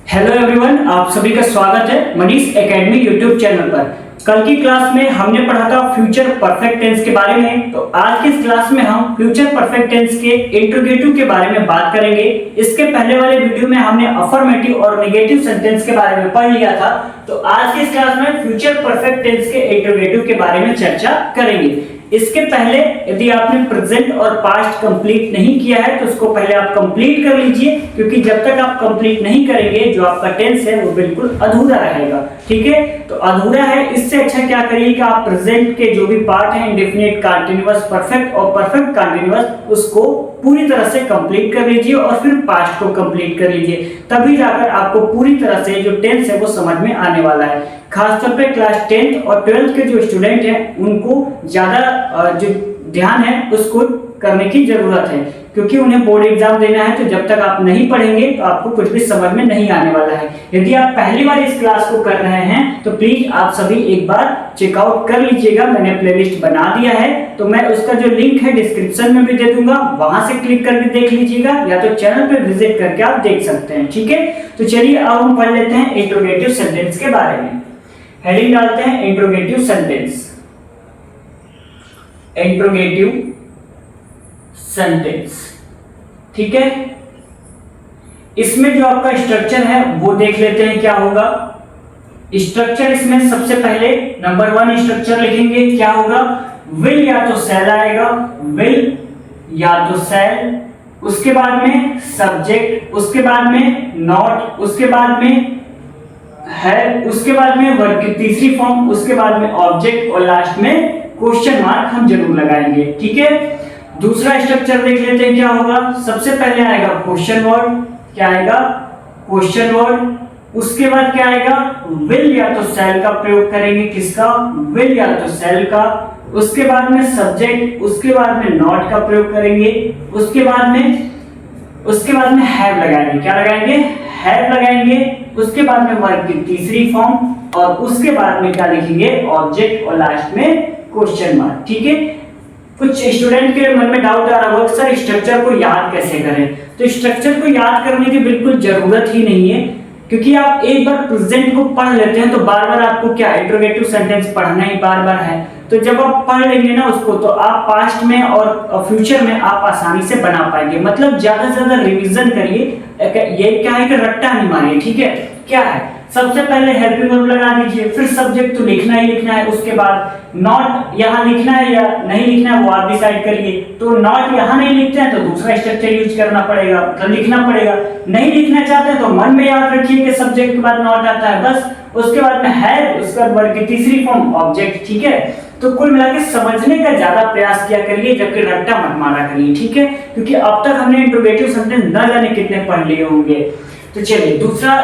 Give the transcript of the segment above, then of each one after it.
Hello everyone, आप सभी का स्वागत है मनीष एकेडमी यूट्यूब चैनल पर। कल की क्लास में हमने पढ़ा था फ्यूचर परफेक्ट टेंस के बारे में। तो आज की इस क्लास में हम फ्यूचर परफेक्ट टेंस के इंट्रोगेटिव के बारे में बात करेंगे। इसके पहले वाले वीडियो में हमने अफर्मेटिव और नेगेटिव सेंटेंस के बारे में पढ़ लिया था। तो आज की इस क्लास में फ्यूचर परफेक्ट टेंस के इंट्रोगेटिव के बारे में चर्चा करेंगे। इसके पहले यदि आपने प्रेजेंट और पास्ट कंप्लीट नहीं किया है तो उसको पहले आप कंप्लीट कर लीजिए, क्योंकि जब तक आप कंप्लीट नहीं करेंगे जो आपका टेंस है वो बिल्कुल अधूरा रहेगा। ठीक है, तो अधूरा है, इससे अच्छा क्या करिए कि आप प्रेजेंट के जो भी पार्ट हैं, इंडेफिनिट, कंटीन्यूअस, परफेक्ट और परफेक्ट कंटीन्यूअस, उसको पूरी तरह से कंप्लीट कर लीजिए और फिर पास्ट को कंप्लीट कर लीजिए। तभी जाकर आपको पूरी तरह से जो टेंस है वो समझ में आने वाला है। खासतौर पे क्लास 10th और 12th के जो स्टूडेंट हैं उनको ज्यादा जो ध्यान है उसको करने की जरूरत है, क्योंकि उन्हें बोर्ड एग्जाम देना है। तो जब तक आप नहीं पढ़ेंगे तो आपको कुछ भी समझ में नहीं आने वाला है। यदि आप पहली बार इस क्लास को कर रहे हैं तो प्लीज आप सभी एक बार चेकआउट कर लीजिएगा। मैंने प्लेलिस्ट बना दिया है, तो मैं उसका जो लिंक है डिस्क्रिप्शन में भी दे दूंगा, वहां से क्लिक करके देख लीजिएगा, या तो चैनल पे विजिट करके आप देख सकते हैं। ठीक है, तो चलिए अब हम पढ़ लेते हैं इंट्रोगेटिव सेंटेंस के बारे में। हेडिंग डालते हैं इंट्रोगेटिव सेंटेंस। इंट्रोगेटिव सेंटेंस, ठीक है। इसमें जो आपका स्ट्रक्चर है वो देख लेते हैं क्या होगा। स्ट्रक्चर इसमें सबसे पहले नंबर 1 स्ट्रक्चर लिखेंगे, क्या होगा? विल या तो सेल आएगा, विल या तो सेल, उसके बाद में सब्जेक्ट, उसके बाद में नॉट, उसके बाद में है, उसके बाद में वर्ब की तीसरी फॉर्म, उसके बाद में ऑब्जेक्ट और लास्ट में क्वेश्चन मार्क हम जरूर लगाएंगे। ठीक है, दूसरा स्ट्रक्चर देख लेते हैं क्या होगा। सबसे पहले आएगा क्वेश्चन वर्ड, क्या आएगा? Question word. उसके बाद क्या आएगा? विल या तो सेल का प्रयोग करेंगे, किसका? विल या तो सेल का। उसके बाद में सब्जेक्ट, उसके बाद में नॉट का प्रयोग करेंगे, उसके बाद में हैव लगाएंगे, क्या लगाएंगे? हैव लगाएंगे। उसके बाद में वर्ब की तीसरी फॉर्म और उसके बाद में क्या लिखेंगे? ऑब्जेक्ट और लास्ट में क्वेश्चन मार्क। ठीक है, कुछ स्टूडेंट के मन में डाउट आ रहा होगा सर स्ट्रक्चर को याद कैसे करें। तो स्ट्रक्चर को याद करने की बिल्कुल जरूरत ही नहीं है, क्योंकि आप एक बार प्रेजेंट को पढ़ लेते हैं तो बार बार आपको क्या इंट्रोगेटिव सेंटेंस पढ़ना ही बार बार है। तो जब आप पढ़ लेंगे ना उसको, तो आप पास्ट में और फ्यूचर में आप आसानी से बना पाएंगे। मतलब ज्यादा से ज्यादा रिवीजन करिए, ये क्या है कि रट्टा नहीं मारिए। ठीक है, क्या है? सबसे पहले हेल्पिंग वर्ब लगा दीजिए, फिर सब्जेक्ट तो लिखना ही लिखना है, उसके बाद नॉट यहाँ लिखना है या नहीं लिखना है वो आप डिसाइड करिए। तो नॉट यहाँ नहीं लिखते हैं तो दूसरा स्ट्रक्चर यूज करना पड़ेगा, मतलब लिखना पड़ेगा। नहीं लिखना चाहते हैं तो मन में याद रखिए कि सब्जेक्ट के बाद नॉट आता है, बस। उसके बाद में है, उसके बाद वर्ब की तीसरी फॉर्म ऑब्जेक्ट। ठीक है, तो कुल मिलाकर समझने का ज्यादा प्रयास किया करिए, जबकि रट्टा मत मारा करिए। ठीक है, क्योंकि अब तक हमने इंट्रोगेटिव सेंटेंस न जाने कितने पढ़ लिए होंगे। तो चलिए, दूसरा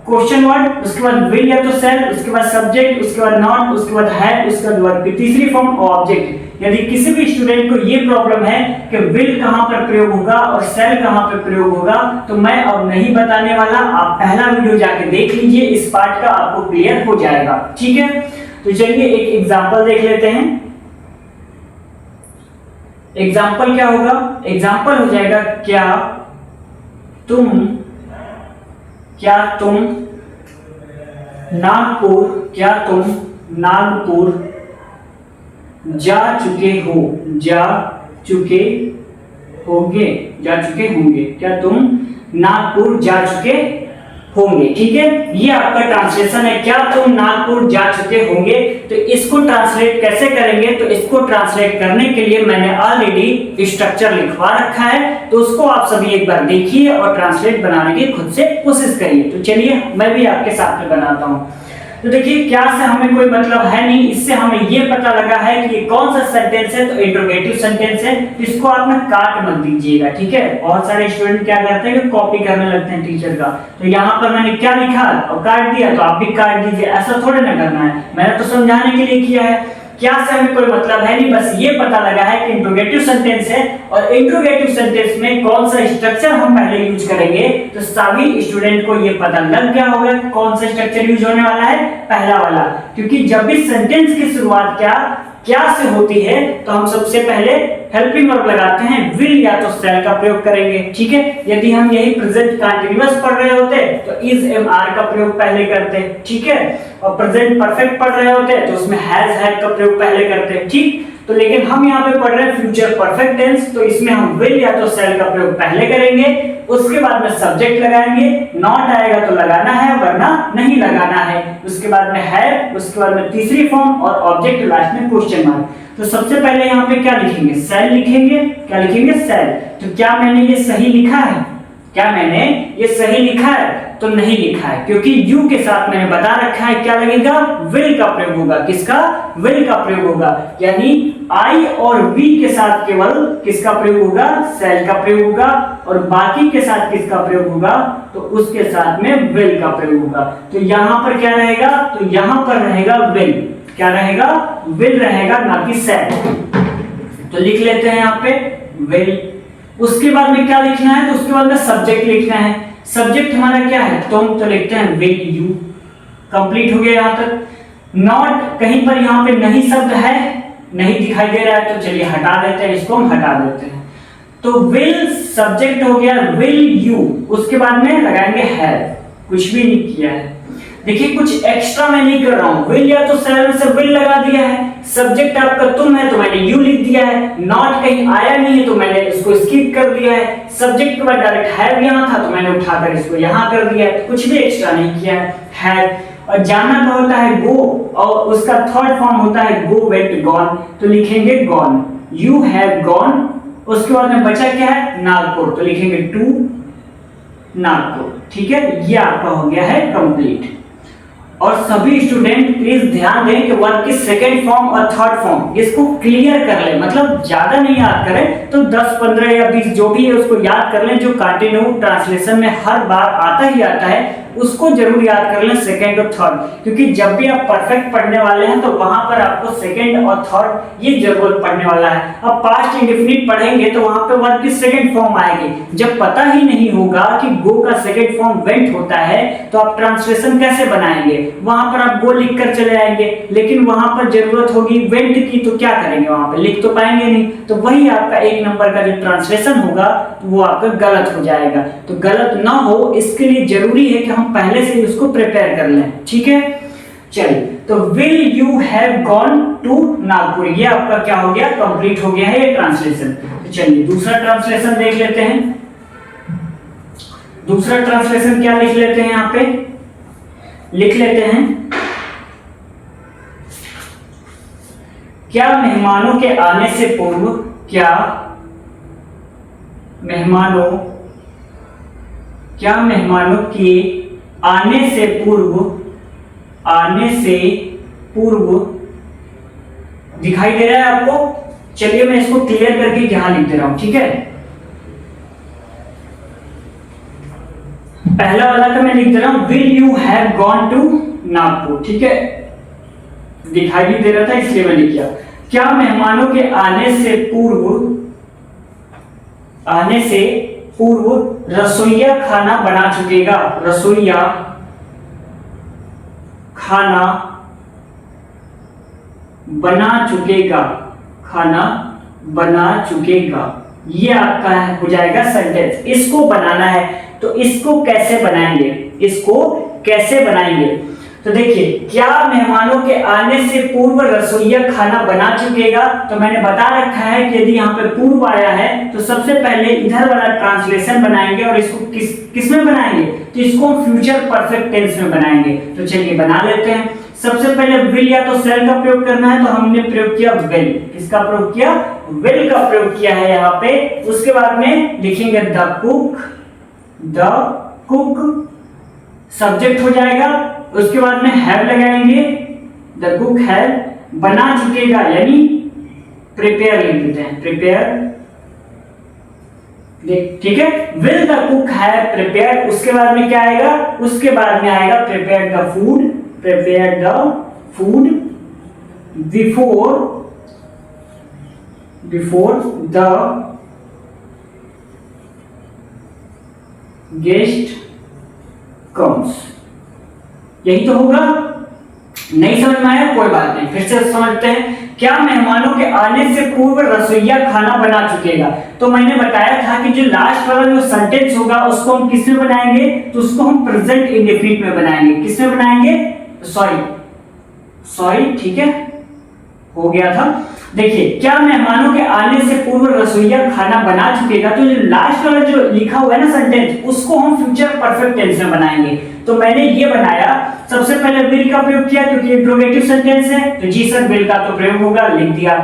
क्वेश्चन वर्ड, उसके बाद विल या तो सेल, उसके बाद सब्जेक्ट, उसके बाद नॉट, उसके बाद है, उसके बाद वर्ब की तीसरी फॉर्म और ऑब्जेक्ट। यदि किसी भी स्टूडेंट को ये प्रॉब्लम है कि विल कहां पर प्रयोग होगा और सेल कहां पर प्रयोग होगा, तो मैं अब नहीं बताने वाला, आप पहला वीडियो जाके देख लीजिए, इस पार्ट का आपको क्लियर हो जाएगा। ठीक है, तो चलिए एक एग्जांपल देख लेते हैं। एग्जांपल क्या होगा? एग्जांपल हो जाएगा क्या तुम नागपुर जा चुके होंगे, क्या तुम नागपुर जा चुके होंगे। ठीक है, ये आपका ट्रांसलेशन है, क्या तुम नागपुर जा चुके होंगे। तो इसको ट्रांसलेट कैसे करेंगे? तो इसको ट्रांसलेट करने के लिए मैंने ऑलरेडी स्ट्रक्चर लिखवा रखा है, तो उसको आप सभी एक बार देखिए और ट्रांसलेट बनाने की खुद से कोशिश करिए। तो चलिए मैं भी आपके साथ में बनाता हूँ। तो देखिए, क्या से हमें कोई मतलब है नहीं, इससे हमें ये पता लगा है कि ये कौन सा सेंटेंस है, तो इंट्रोगेटिव सेंटेंस है। इसको आप ना काट मत दीजिएगा। ठीक है, बहुत सारे स्टूडेंट क्या करते हैं कि कॉपी करने लगते हैं टीचर का। तो यहाँ पर मैंने क्या लिखा और काट दिया, तो आप भी काट दीजिए, ऐसा थोड़े ना करना है। मैंने तो समझाने के लिए किया है। क्या से हमें कोई मतलब है नहीं, बस ये पता लगा है कि इंट्रोगेटिव सेंटेंस है और इंट्रोगेटिव सेंटेंस में कौन सा स्ट्रक्चर हम पहले यूज करेंगे। तो सभी स्टूडेंट को ये पता लग गया होगा कि कौन सा स्ट्रक्चर यूज होने वाला है, पहला वाला। क्योंकि जब भी सेंटेंस की शुरुआत क्या से होती है, तो हम सबसे पहले हेल्पिंग वर्ब लगाते हैं, विल या तो शैल का प्रयोग करेंगे। ठीक है, यदि हम यही प्रेजेंट कंटीन्यूअस पढ़ रहे होते तो इज एम आर का प्रयोग पहले करते। ठीक है, और प्रेजेंट परफेक्ट पढ़ रहे होते तो उसमें हैज हैड का प्रयोग पहले करते। ठीक, तो लेकिन हम यहाँ पे पढ़ रहे हैं फ्यूचर परफेक्ट टेंस, तो इसमें हम विल या तो शैल का प्रयोग पहले करेंगे, उसके बाद में सब्जेक्ट लगाएंगे, नॉट आएगा तो लगाना है वरना नहीं लगाना है, उसके बाद में है, उसके बाद में तीसरी फॉर्म और ऑब्जेक्ट लास्ट में क्वेश्चन मार्क। तो सबसे पहले यहाँ पे क्या लिखेंगे, शैल लिखेंगे। क्या लिखेंगे, शैल। तो क्या मैंने ये सही लिखा है, क्या मैंने ये सही लिखा है, तो नहीं लिखा है, क्योंकि यू के साथ मैंने बता रखा है क्या लगेगा, विल का प्रयोग होगा। किसका, विल का प्रयोग होगा, यानी आई और वी के साथ केवल किसका प्रयोग होगा, शैल का प्रयोग होगा, और बाकी के साथ किसका प्रयोग होगा, तो उसके साथ में विल का प्रयोग होगा। तो यहाँ पर क्या रहेगा, तो यहाँ पर रहेगा विल। क्या रहेगा, विल रहेगा, ना कि शैल। तो लिख लेते हैं यहाँ पे विल। उसके बाद में क्या लिखना है, तो उसके बाद में सब्जेक्ट लिखना है। सब्जेक्ट हमारा क्या है, तुम, तो लिखते हैं विल यू। कंप्लीट हो गया यहाँ तक। नॉट, कहीं पर यहाँ पे नहीं शब्द है, नहीं दिखाई दे रहा है, तो चलिए हटा देते हैं, इसको हम हटा देते हैं। तो विल सब्जेक्ट हो गया, विल यू, उसके बाद में लगाएंगे हैव। कुछ भी नहीं किया है, देखिए कुछ एक्स्ट्रा मैं नहीं कर रहा हूं, विल या तो शैल से विल लगा दिया है, सब्जेक्ट आपका तुम है तो मैंने यू लिख दिया है, नॉट कहीं आया नहीं है तो मैंने इसको स्किप कर दिया है, सब्जेक्ट के बाद डायरेक्ट हैव यहां था तो मैंने उठाकर इसको यहां कर दिया है, कुछ भी एक्स्ट्रा नहीं किया है। हैव, और जाना का होता है गो, और उसका थर्ड फॉर्म होता है गो, वेंट, गॉन, तो लिखेंगे गॉन, यू हैव गॉन। उसके बाद में बचा क्या है, नागपुर, तो लिखेंगे टू नागपुर। ठीक है, ये आपका हो गया है कंप्लीट। और सभी स्टूडेंट प्लीज ध्यान दें कि वर्ब की सेकेंड फॉर्म और थर्ड फॉर्म इसको क्लियर कर ले, मतलब ज्यादा नहीं याद करें तो 10, 15 या 20 जो भी है उसको याद कर लें, जो कंटिन्यू ट्रांसलेशन में हर बार आता ही आता है उसको जरूर याद कर लें, सेकंड और थर्ड, क्योंकि जब भी आप परफेक्ट पढ़ने वाले हैं तो वहां पर आपको सेकंड और थर्ड ये जरूर पढ़ने वाला है। अब पास्ट इंडेफिनिट पढ़ेंगे तो वहां पे वर्ब की सेकंड फॉर्म आएगी। जब पता ही नहीं होगा कि गो का सेकंड फॉर्म वेंट होता है तो आप ट्रांसलेशन कैसे बनाएंगे, वहां पर आप गो लिख कर चले आएंगे, लेकिन वहां पर जरूरत होगी वेंट की, तो क्या करेंगे, वहां पर लिख तो पाएंगे नहीं, तो वही आपका एक नंबर का जो ट्रांसलेशन होगा वो आपका गलत हो जाएगा। तो गलत ना हो इसके लिए जरूरी है कि हम पहले से उसको प्रिपेयर कर लें। ठीक है, चलिए, तो will you have gone to Nagpur, ये आपका क्या हो गया, कंप्लीट हो गया है ये ट्रांसलेशन। तो चलिए दूसरा ट्रांसलेशन देख लेते हैं। दूसरा ट्रांसलेशन क्या लिख लेते हैं, यहां पे लिख लेते हैं, क्या मेहमानों के आने से पूर्व, क्या मेहमानों के आने से पूर्व दिखाई दे रहा है आपको, चलिए मैं इसको क्लियर करके यहां लिख दे रहा हूं। ठीक है, पहला वाला का मैं लिख दे रहा हूं, will you have gone to Nagpur. ठीक है, दिखाई भी दे रहा था इसलिए मैं लिख दिया, क्या मेहमानों के आने से पूर्व रसोइया खाना बना चुकेगा, रसोइया खाना बना चुकेगा, ये आपका हो जाएगा सेंटेंस। इसको बनाना है तो इसको कैसे बनाएंगे, तो देखिए, क्या मेहमानों के आने से पूर्व रसोइया खाना बना चुकेगा, तो मैंने बता रखा है कि यदि यहाँ पे पूर्व आया है तो सबसे पहले इधर वाला ट्रांसलेशन बनाएंगे, और इसको किस में बनाएंगे, तो इसको फ्यूचर परफेक्ट टेंस में बनाएंगे। तो चलिए बना लेते हैं। सबसे पहले विल या तो शैल का प्रयोग करना है, तो हमने प्रयोग किया विल। किसका प्रयोग किया, विल का प्रयोग किया है यहाँ पे। उसके बाद में लिखेंगे द कुक सब्जेक्ट हो जाएगा, उसके बाद में हैव लगाएंगे, द कुक हैव, बना चुकेगा यानी प्रिपेयर लिख देते हैं, प्रिपेयर। ठीक है, will the cook have prepared, उसके बाद में क्या आएगा, उसके बाद में आएगा prepare the food before the guest comes. यही तो होगा। नहीं समझ में आया कोई बात नहीं, फिर से समझते हैं। क्या मेहमानों के आने से पूर्व रसोइया खाना बना चुकेगा। तो मैंने बताया था कि जो लास्ट वाला जो सेंटेंस होगा उसको हम किस में बनाएंगे, तो उसको हम प्रेजेंट इंडेफिनिट में बनाएंगे। किस में बनाएंगे, सॉरी ठीक है, हो गया था। देखिए, क्या मेहमानों के आने से पूर्व रसोइया खाना बना चुकेगा, तो जो लास्ट वाला जो लिखा हुआ है ना सेंटेंस, उसको हम फ्यूचर परफेक्ट टेंस में बनाएंगे। तो मैंने ये बनाया, सबसे पहले विल का प्रयोग किया क्योंकि इंट्रोगेटिव सेंटेंस है, तो जी सर विल का तो प्रयोग होगा, लिख दिया।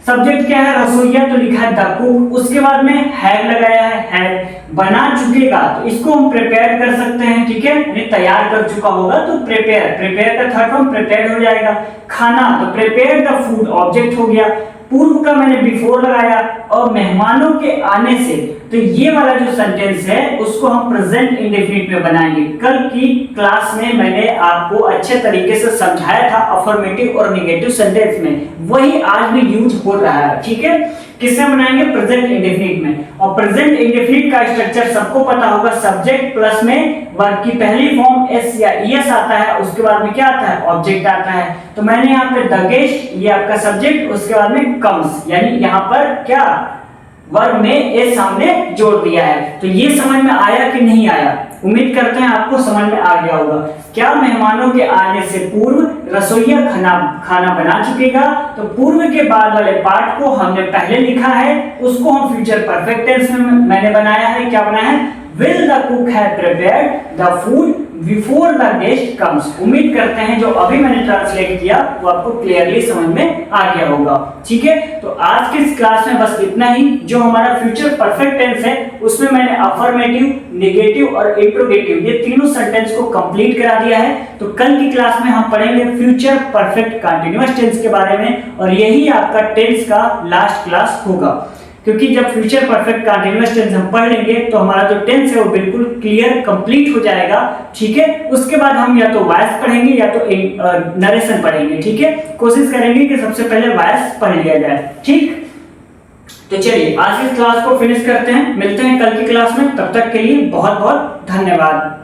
सब्जेक्ट क्या है, रसोइया, तो लिखा है द कुक। उसके बाद में हैव लगाया है, बना चुकेगा, तो इसको हम प्रिपेयर कर सकते हैं, ठीक है, यानी तैयार कर चुका होगा तो प्रिपेयर का थर्ड फॉर्म प्रिपेयर्ड हो जाएगा। खाना, तो प्रिपेयर द फूड ऑब्जेक्ट हो गया। पूर्व का मैंने बिफोर लगाया, और मेहमानों के आने से, तो ये वाला जो सेंटेंस है उसको हम प्रेजेंट इंडेफिनिट में बनाएंगे। कल की क्लास में मैंने आपको अच्छे तरीके से समझाया था अफर्मेटिव और नेगेटिव सेंटेंस में, वही आज भी यूज हो रहा है, ठीक है। किसमें बनाएंगे, प्रेजेंट इंडेफिनिट में। और प्रेजेंट इंडेफिनिट का स्ट्रक्चर सबको पता होगा, सब्जेक्ट प्लस में वर्ब की पहली फॉर्म एस या ईएस आता है, उसके बाद में क्या आता है, ऑब्जेक्ट आता है। तो मैंने यहाँ पे द गेस्ट, ये आपका सब्जेक्ट, उसके बाद में कम्स, यानी यहाँ पर क्या वर्ब में ए सामने जोड़ दिया है। तो ये समझ में आया कि नहीं आया, उम्मीद करते हैं आपको समझ में आ गया होगा। क्या मेहमानों के आने से पूर्व रसोइया खाना बना चुकेगा, तो पूर्व के बाद वाले पार्ट को हमने पहले लिखा है, उसको हम फ्यूचर परफेक्ट टेंस में मैंने बनाया है। क्या बनाया है, will the cook have prepared the food before the guest comes। उम्मीद करते हैं जो अभी मैंने ट्रांसलेट किया वो आपको क्लियरली समझ में आ गया होगा, ठीक है। तो आज की इस क्लास में बस इतना ही। जो हमारा फ्यूचर परफेक्ट टेंस है उसमें मैंने अफर्मेटिव, नेगेटिव और इंट्रोगेटिव ये तीनों सेंटेंस को कंप्लीट करा दिया है। तो कल की क्लास में हम पढ़ेंगे फ्यूचर परफेक्ट कंटीन्यूअस टेंस के बारे में, और यही आपका टेंस का लास्ट क्लास होगा, क्योंकि जब फ्यूचर परफेक्ट कंटीन्यूअस टेंस हम पढ़ लेंगे तो हमारा जो टेंस है वो बिल्कुल क्लियर कंप्लीट हो जाएगा, ठीक है। उसके बाद हम या तो वॉइस पढ़ेंगे या तो नरेशन पढ़ेंगे, ठीक है। कोशिश करेंगे कि सबसे पहले वॉइस पढ़ लिया जाए, ठीक। तो चलिए आज की क्लास को फिनिश करते हैं, मिलते हैं कल की क्लास में, तब तक के लिए बहुत बहुत धन्यवाद।